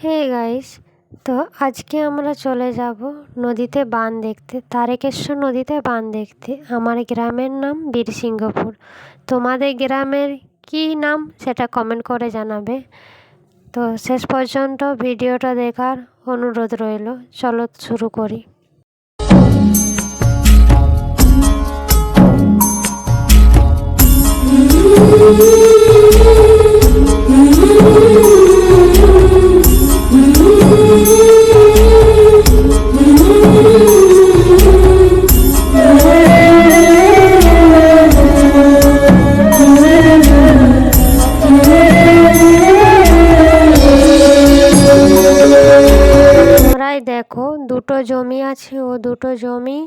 Hey guys, তো আজকে আমরা চলে যাব নদীতে বান দেখতে, তারকেশ্বর নদীতে বান দেখতে। আমার গ্রামের নাম বীরসিংহপুর। তোমাদের গ্রামের কি নাম সেটা কমেন্ট করে জানাবে। তো শেষ পর্যন্ত ভিডিওটা দেখার অনুরোধ রইল। চলো শুরু করি। দেখো, দুটো জমি আছে, ও দুটো জমি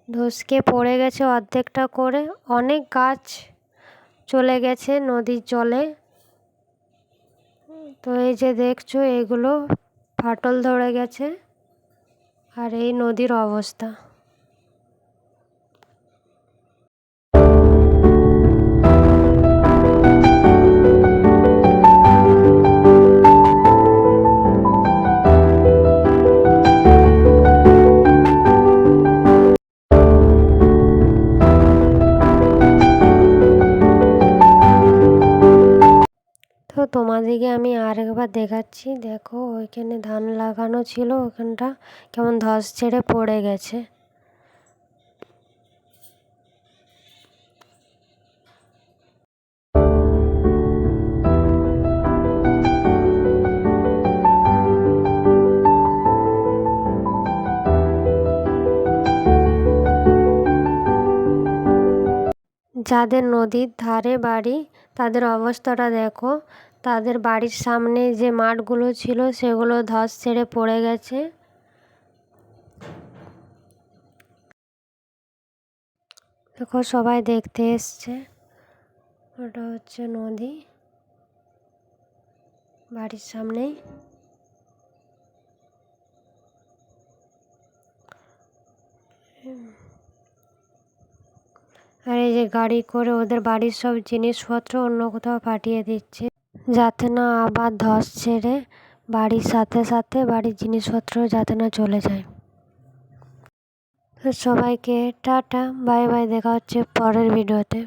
ধসকে পড়ে গেছে অর্ধেকটা করে। অনেক গাছ চলে গেছে নদীর জলে। তো এই যে দেখছো, এগুলো ফাটল ধরে গেছে। আর এই নদীর অবস্থা। তো তোমাদেরকে আমি আরেকবার দেখাচ্ছি। দেখো, ওইখানে ধান লাগানো ছিল, ওখানটা কেমন ধস ছেড়ে পড়ে গেছে। যাদের নদীর ধারে বাড়ি, তাদের অবস্থাটা দেখো। তাদের বাড়ির সামনে যে মাঠগুলো ছিল সেগুলো ধস ছেড়ে পড়ে গেছে। দেখো, সবাই দেখতে এসছে। ওটা হচ্ছে নদী, বাড়ির সামনেই। আর এই যে গাড়ি করে ওদের বাড়ির সব জিনিসপত্র অন্য কোথাও পাঠিয়ে দিচ্ছে, যাতে না আবার ধস ছেড়ে বাড়ির সাথে সাথে বাড়ির জিনিসপত্র যাতে না চলে যায়। সবাইকে টাটা, বাই বাই, দেখা হচ্ছে পরের ভিডিওতে।